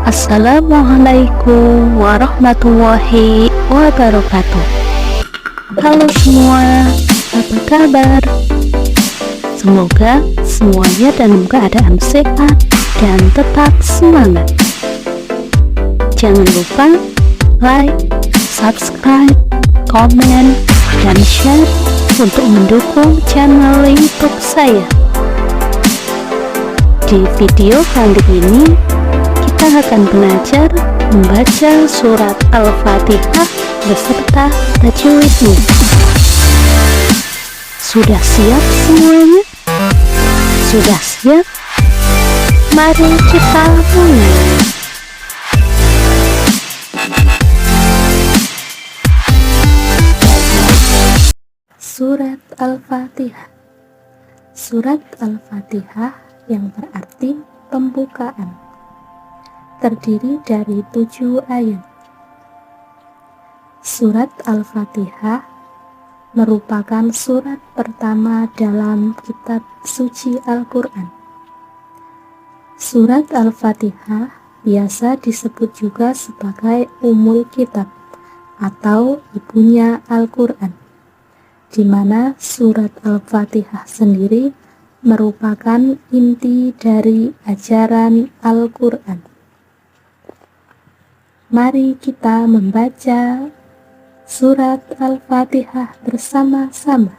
Assalamualaikum warahmatullahi wabarakatuh. Halo semua, apa kabar? Semoga semuanya dalam keadaan sehat dan tetap semangat. Jangan lupa like, subscribe, komen, dan share untuk mendukung channel YouTube saya. Di video kali ini kita akan belajar membaca surat Al-Fatihah beserta tajwidnya. Sudah siap semuanya? Sudah siap? Mari kita mulai. Surat Al-Fatihah. Surat Al-Fatihah yang berarti pembukaan, terdiri dari 7 ayat. Surat Al-Fatihah merupakan surat pertama dalam kitab suci Al-Quran. Surat Al-Fatihah biasa disebut juga sebagai Ummul Kitab atau ibunya Al-Quran, di mana surat Al-Fatihah sendiri merupakan inti dari ajaran Al-Quran. Mari kita membaca surat Al-Fatihah bersama-sama.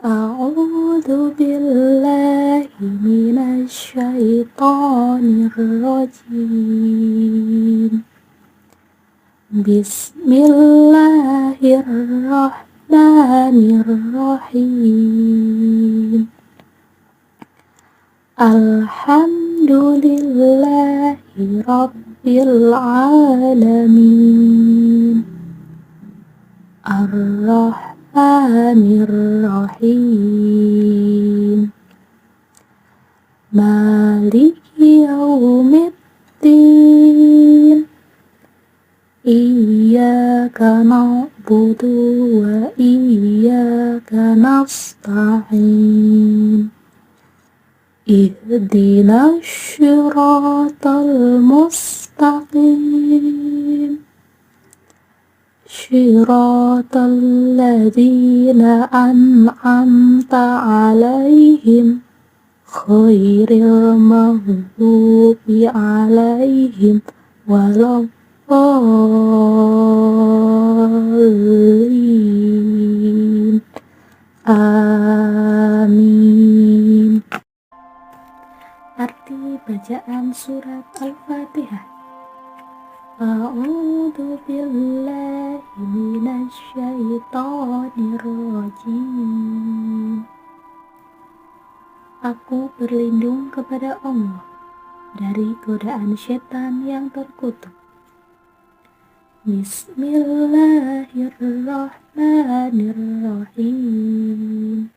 A'udzu billahi minasy syaithanir rajim. Bismillahirrahmanirrahim. Alhamdulillahi rabbil alamin. Ar-Rahmanir Rahim. Maliki yaumiddin. Iyyaka na'budu wa iyyaka nasta'in. Ihdinas syiratal mustaqim. Syiratal ladzina an'amta 'alaihim khairil maghdubi 'alaihim waladdallin. Amin. Arti bacaan surat Al-Fatihah. A'udzu billahi minasy syaithanir rajim. Aku berlindung kepada Allah dari godaan setan yang terkutuk. Bismillahirrahmanirrahim.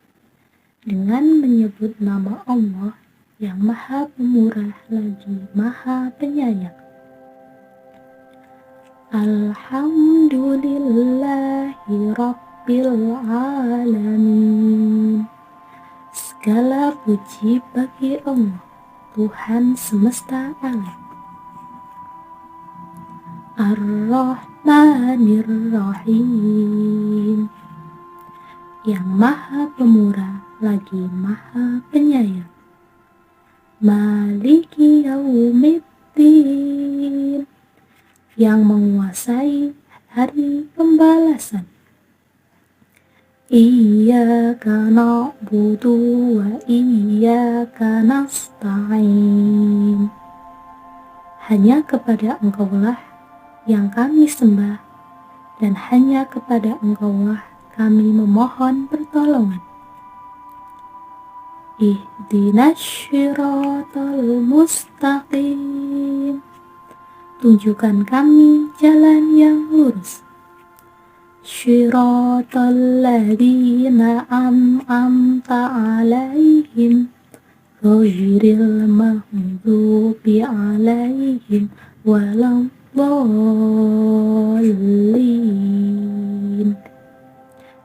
Dengan menyebut nama Allah yang Maha Pemurah lagi Maha Penyayang. Alhamdulillahi rabbil alamin. Segala puji bagi Allah, Tuhan semesta alam. Ar-Rahmanir Rahim. Yang Maha Pemurah lagi Maha Penyayang. Maliki yaumiddin. Yang menguasai hari pembalasan. Iyyaka na'budu wa iyyaka nasta'in. Hanya kepada Engkaulah yang kami sembah, dan hanya kepada Engkaulah kami memohon pertolongan. Ihdinas syiratal mustaqim. Tunjukkan kami jalan yang lurus. Syiratal ladzina an'amta 'alaihim ghairil maghdubi 'alaihim waladdallin.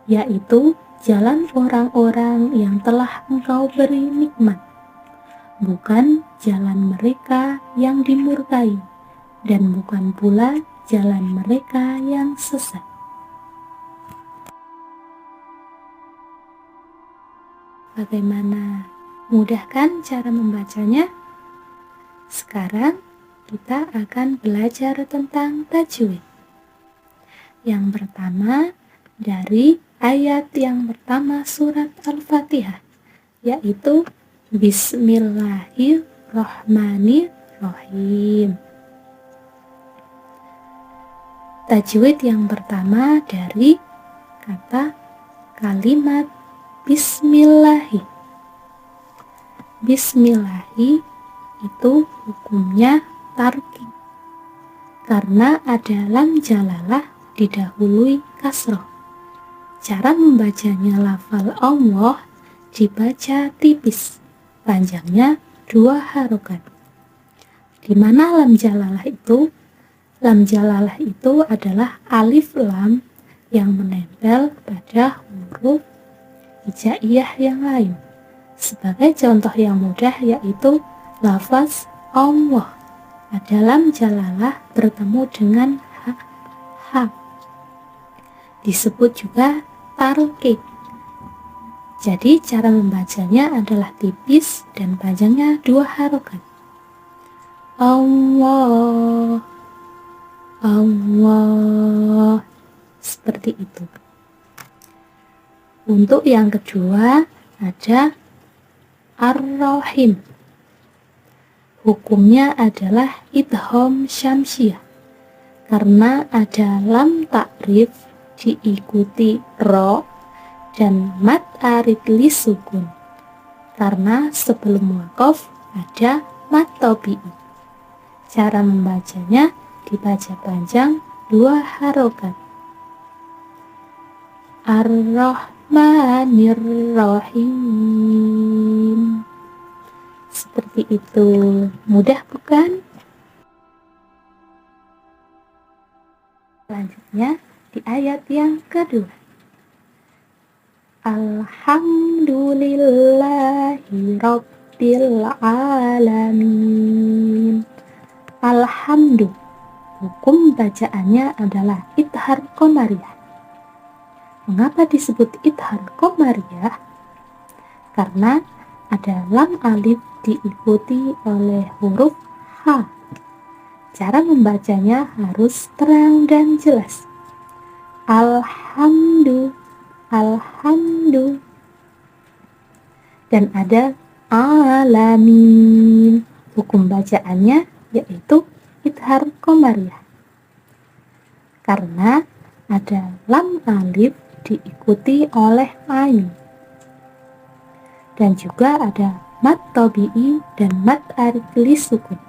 Yaitu jalan orang-orang yang telah Engkau beri nikmat, bukan jalan mereka yang dimurkai, dan bukan pula jalan mereka yang sesat. Bagaimana? Mudah kan cara membacanya? Sekarang kita akan belajar tentang tajwid. Yang pertama dari ayat yang pertama surat Al-Fatihah, yaitu Bismillahirrahmanirrahim. Tajwid yang pertama dari kata kalimat Bismillahi. Bismillahi itu hukumnya tarqiq, karena ada lam jalalah didahului kasroh. Cara membacanya lafal Allah dibaca tipis, panjangnya 2 harokat. Di mana lam jalalah itu? Lam jalalah itu adalah alif lam yang menempel pada huruf hijaiyah yang lain. Sebagai contoh yang mudah yaitu lafaz Allah. Ada lam jalalah bertemu dengan ha. Disebut juga tarqiq. Jadi cara membacanya adalah tipis dan panjangnya 2 harokat. Allah, Allah, seperti itu. Untuk yang kedua ada Ar-Rahim. Hukumnya adalah idgham syamsiyah, karena ada lam takrif diikuti ro dan mad arid li sukun, karena sebelum waqaf ada mad tabi'i. Cara membacanya dibaca panjang 2 harokat. Ar-Rahmanir-Rahim. Seperti itu. Mudah bukan? Selanjutnya di ayat yang kedua. Alhamdulillahi Rabbil Alamin. Alhamdulillah. Hukum bacaannya adalah idhar qamariyah. Mengapa disebut idhar qamariyah? Karena ada lam alif diikuti oleh huruf H. Cara membacanya harus terang dan jelas. Alhamdulillah, alhamdulillah. Dan ada alamin. Hukum bacaannya yaitu idhar qamariyah. Karena ada lam alif diikuti oleh ain. Dan juga ada mad tabi'i dan mad arid li sukun.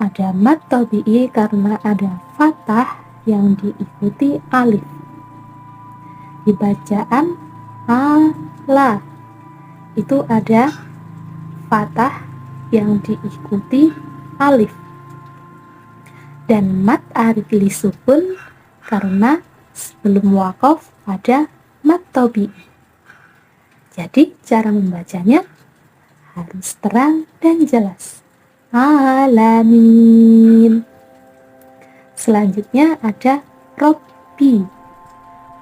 Ada mad tabi'i karena ada fathah yang diikuti alif. Di bacaan ala itu ada fathah yang diikuti alif. Dan mad arid li sukun karena sebelum waqaf ada mad tabi'i. Jadi cara membacanya harus terang dan jelas. Alamin. Selanjutnya ada Robbi.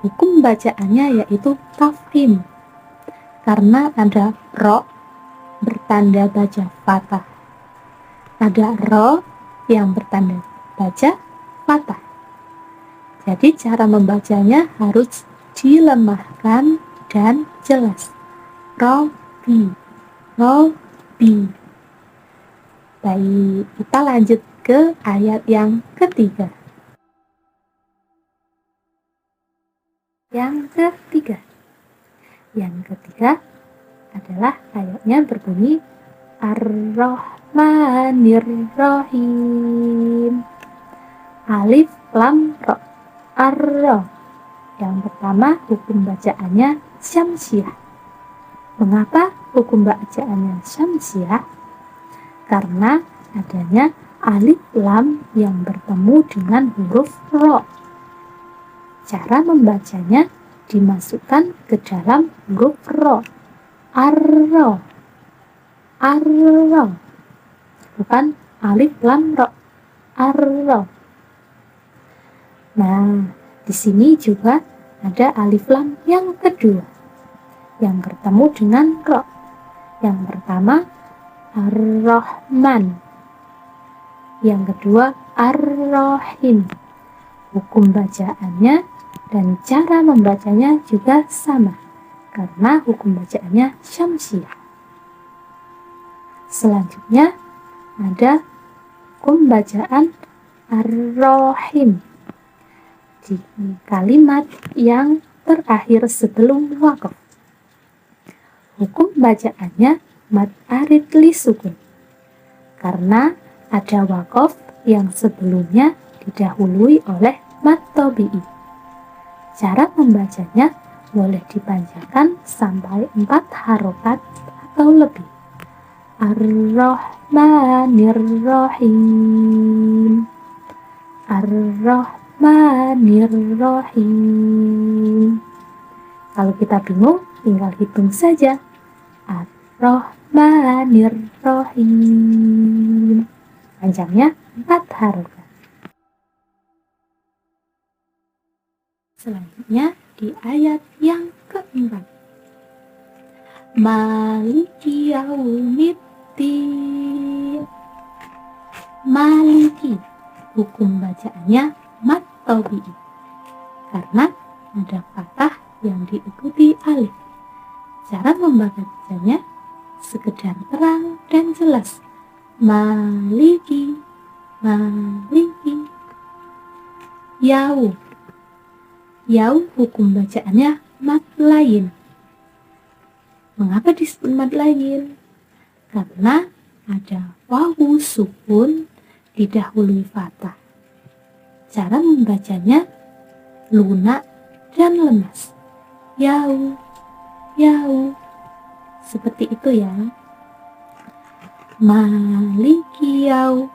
Hukum bacaannya yaitu tafhim, karena ada ro bertanda baca fathah. Ada ro yang bertanda baca fathah. Jadi cara membacanya harus dilemahkan dan jelas. Robbi, Robbi. Baik, kita lanjut ke ayat yang ketiga. Yang ketiga adalah ayatnya berbunyi Ar-Rahmanir-Rahim. Alif lam ro. Ar-Ra. Yang pertama hukum bacaannya syamsiyah. Mengapa hukum bacaannya syamsiyah? Karena adanya alif lam yang bertemu dengan huruf ro. Cara membacanya dimasukkan ke dalam huruf ro. Ar-Ra. Arro, bukan alif lam ro. Arro. Nah, di sini juga ada alif lam yang kedua yang bertemu dengan ro. Yang pertama Ar-Rahman, yang kedua Ar-Rahim. Hukum bacaannya dan cara membacanya juga sama, karena hukum bacaannya syamsiyah. Selanjutnya ada hukum bacaan Ar-Rahim di kalimat yang terakhir sebelum waqaf. Hukum bacaannya mad arid li sukun, karena ada waqaf yang sebelumnya didahului oleh mad tabi'i. Cara membacanya boleh dipanjangkan sampai 4 harokat atau lebih. Ar-Rahmanir-Rahim, Ar-Rahmanir-Rahim. Kalau kita bingung, tinggal hitung saja. Ar-Rahmanir-Rahim. Panjangnya 4 harokat. Selanjutnya di ayat yang keempat. Maliki yaumiddin. Maliki. Hukum bacaannya mad tabi'i, karena ada fathah yang diikuti alif. Cara membacanya sekedar terang dan jelas. Maliki, maliki. Yau. Yau hukum bacaannya mad lain. Mengapa disebut mad lain? Karena ada wawu sukun didahului fathah. Cara membacanya lunak dan lemas. Yau, yau. Seperti itu ya. Maliki yau,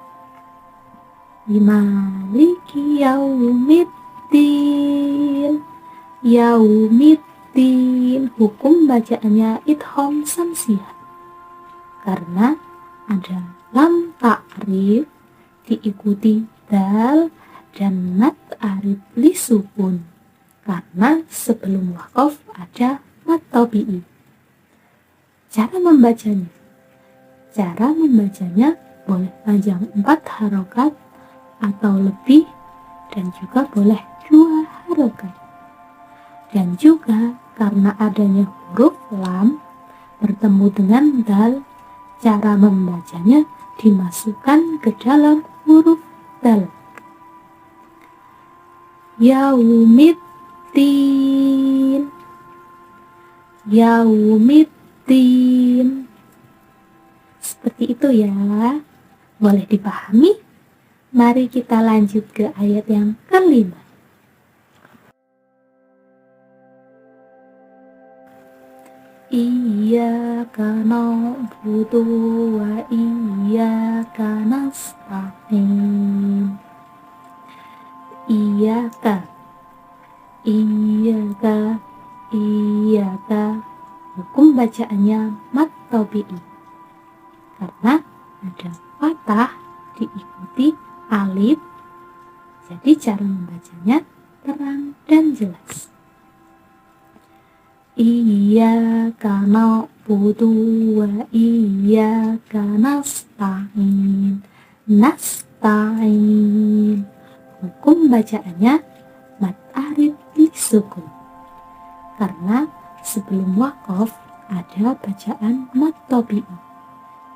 maliki yaumiddin. Yaumiddin hukum bacaannya idgham samsiyah, karena ada lam ta'rif diikuti dal dan mad arid li sukun, karena sebelum waqaf ada mad tabi'i. Cara membacanya boleh panjang 4 harokat atau lebih, dan juga boleh 2 harokat. Dan juga karena adanya huruf lam bertemu dengan dal, cara membacanya dimasukkan ke dalam huruf dal. Yaumiddin, yaumiddin. Seperti itu ya. Boleh dipahami? Mari kita lanjut ke ayat yang kelima. Iyyaka na'budu wa iyyaka nasta'in. Iyyaka, iyyaka, iyyaka. Hukum bacaannya mad tabi'i, karena ada fathah diikuti alif. Jadi cara membacanya terang dan jelas. Iyyaka na'budu wa iyyaka nasta'in. Nasta'in. Hukum bacaannya mad arid li sukun, karena sebelum waqaf ada bacaan mad tabi'i.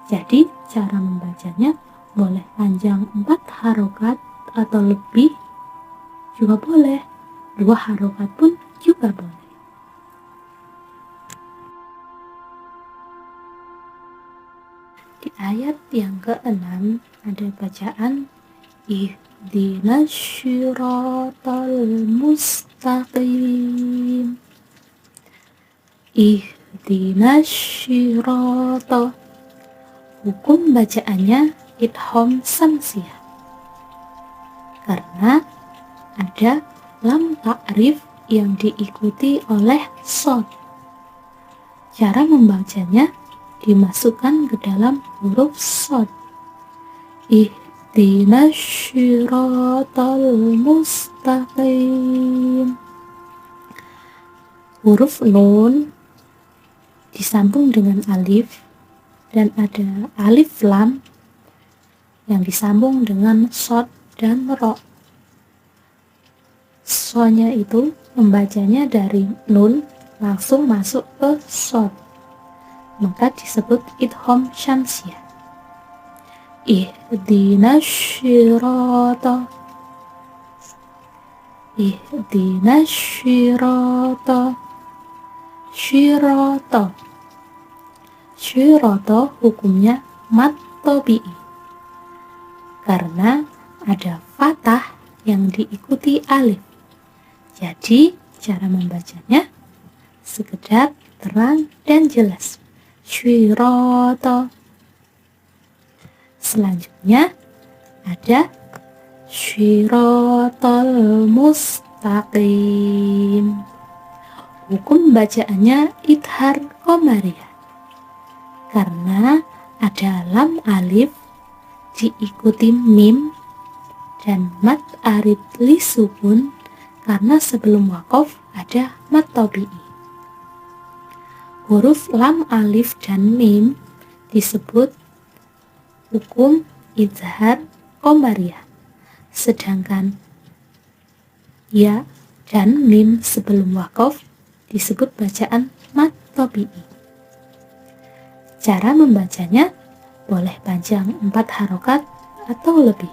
Jadi cara membacanya boleh panjang 4 harokat atau lebih juga boleh, 2 harokat pun juga boleh. Di ayat yang ke-6 ada bacaan ihdinas syiratal mustaqim. Ihdinas syiratal. Hukum bacaannya idgham samsiyah, karena ada lam ta'rif yang diikuti oleh shad. Cara membacanya dimasukkan ke dalam huruf shad. Ihdinas syiratal mustaqim. Huruf nun disambung dengan alif, dan ada alif lam yang disambung dengan shad dan ro. So-nya itu membacanya dari nun langsung masuk ke shad, maka disebut idgham syamsiyah. Ihdinas syirata, ihdinas syirata, syirata. Syirata hukumnya mad tabi'i karena ada fathah yang diikuti alif. Jadi cara membacanya sekedar terang dan jelas. Syirata. Selanjutnya ada syiratal mustaqim. Hukum bacaannya idhar qamariyah karena ada lam alif diikuti mim dan mad arid li sukun karena sebelum waqaf ada mad tabi'i. Huruf lam alif dan mim disebut hukum idhar qamariyah, sedangkan ya dan mim sebelum waqaf disebut bacaan mad tabi'i. Cara membacanya boleh panjang 4 harokat atau lebih.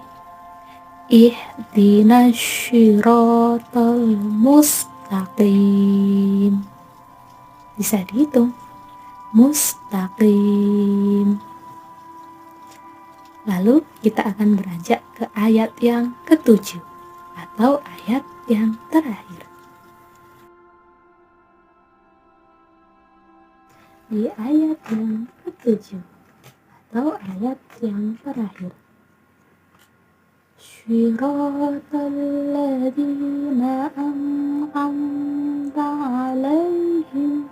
Ihdinas syiratal mustaqim. Bisa dihitung. Mustaqim. Lalu kita akan beranjak ke ayat yang ke-7 atau ayat yang terakhir. Di ayat yang ke-7 atau ayat yang terakhir, syiratal ladzina an'amta 'alaihim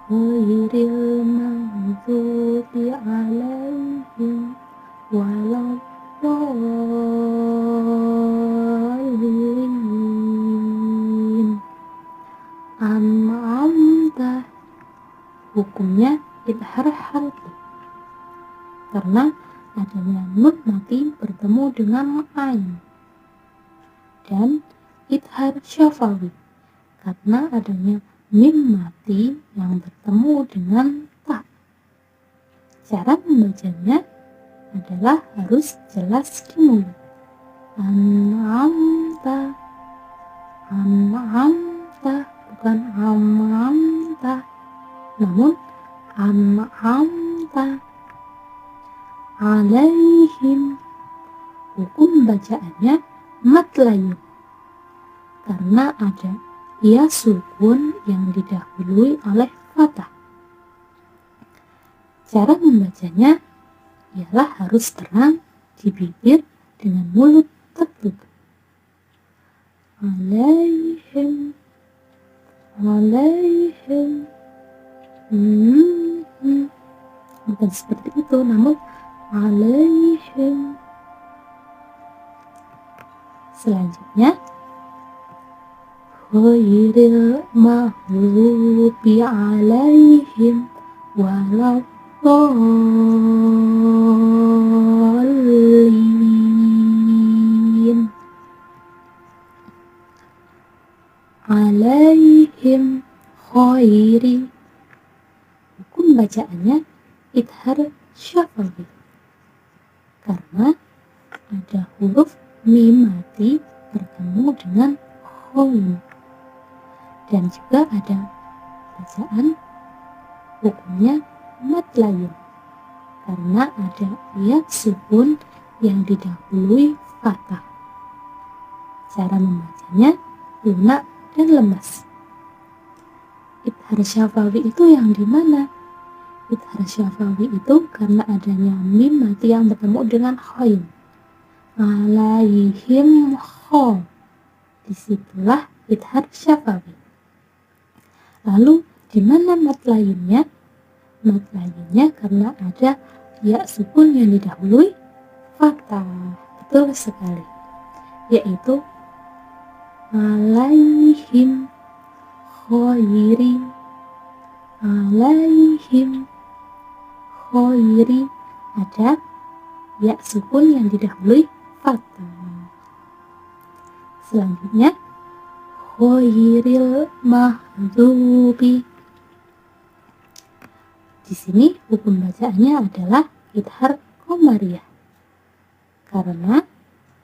ghairil maghdubi 'alaihim waladdallin. An'amta hukumnya idhar harfi karena adanya nun mati bertemu dengan ain, dan idhar syafawi karena adanya mim mati yang bertemu dengan ta. Cara membacanya adalah harus jelas di mulut. An'amta, an'amta, bukan am'amta, namun an'amta alaihim. Hukum bacaannya mad layyun karena ada ya sukun yang didahului oleh fathah. Cara membacanya ialah harus terang di bibir dengan mulut tertutup. Alaihim, alaihim. Bukan seperti itu, namun alaihim. Selanjutnya ghairil maghdubi alaihim waladdallin. Alaihim ghairi. Hukum bacaannya idhar syafawi karena ada huruf mim mati bertemu dengan khoin, dan juga ada bacaan hukumnya mad layyun karena ada ya sukun yang didahului fathah. Cara membacanya lunak dan lemas. Idhar syafawi itu yang di mana? Idhar syafawi itu karena adanya mim mati yang bertemu dengan khoin. Alaihim kho. Disitulah idhar syafawi. Lalu di mana mad lainnya? mat lainnya karena ada ya sukun yang didahului fathah. Betul sekali, yaitu alaihim khairi, alaihim khairi, ada ya sukun yang didahului fathah. Selanjutnya khairil maghdubi. Di sini hukum bacaannya adalah idhar qomariyah karena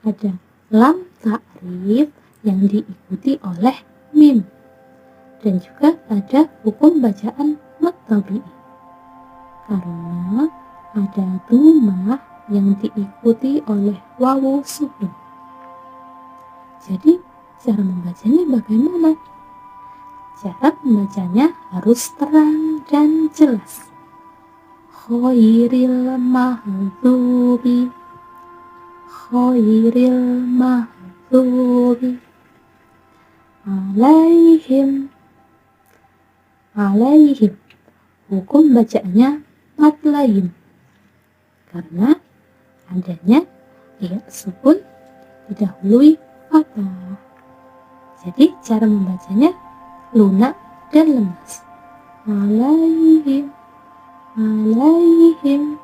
ada lam ta'rif yang diikuti oleh mim, dan juga ada hukum bacaan mat tabi'i karena ada dhammah yang diikuti oleh wawu sukun. Jadi cara membacanya bagaimana? Cara membacanya harus terang dan jelas. Khairil maghdubi, khairil maghdubi, alaihim, alaihim. Hukum bacaannya mat lain karena adanya ya sukun didahului fathah. Jadi cara membacanya lunak dan lemas. Alaihim, alaihim,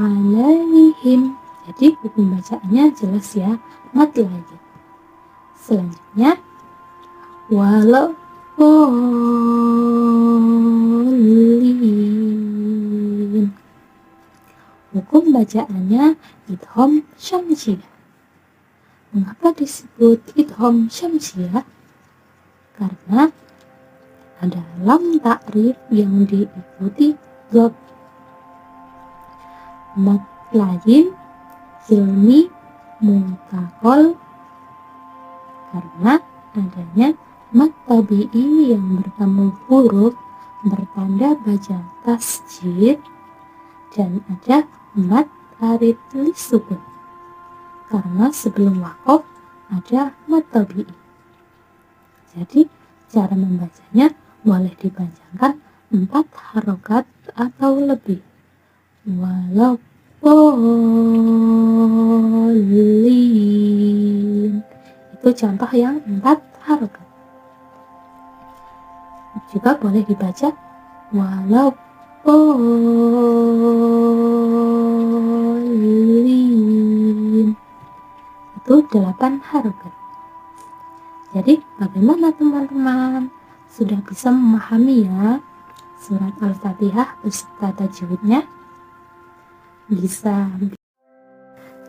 alaihim. Jadi hukum bacaannya jelas ya, mat lagi. Selanjutnya walau bolin. Hukum bacaannya idgham syamsiyah. Mengapa disebut idgham syamsiyah? Karena ada lam ta'rif yang diikuti dhamma. Mat lain ilmi muntaqal karena adanya mat tabi'i yang bertemu huruf bertanda baca tasjid, dan ada mat tarid lisukun karena sebelum waqaf ada mat tabi'i. Jadi cara membacanya boleh dipanjangkan 4 harokat atau lebih. Walau bolin, itu contoh yang 4 harokat. Juga boleh dibaca walau bolin, itu 8 harokat. Jadi bagaimana teman-teman? Sudah bisa memahami ya surat Al-Fatihah beserta tajwidnya? Bisa.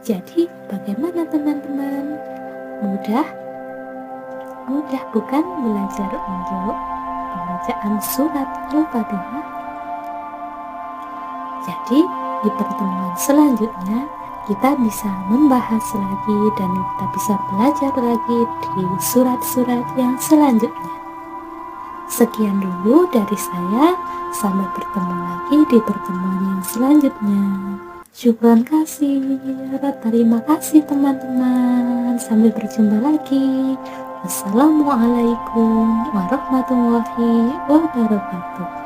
Jadi bagaimana teman-teman? Mudah? Mudah bukan belajar untuk pembacaan surat Al-Fatihah? Jadi di pertemuan selanjutnya kita bisa membahas lagi dan kita bisa belajar lagi di surat-surat yang selanjutnya. Sekian dulu dari saya, sampai bertemu lagi di pertemuan yang selanjutnya. Syukran kasih, terima kasih teman-teman, sampai berjumpa lagi. Wassalamualaikum warahmatullahi wabarakatuh.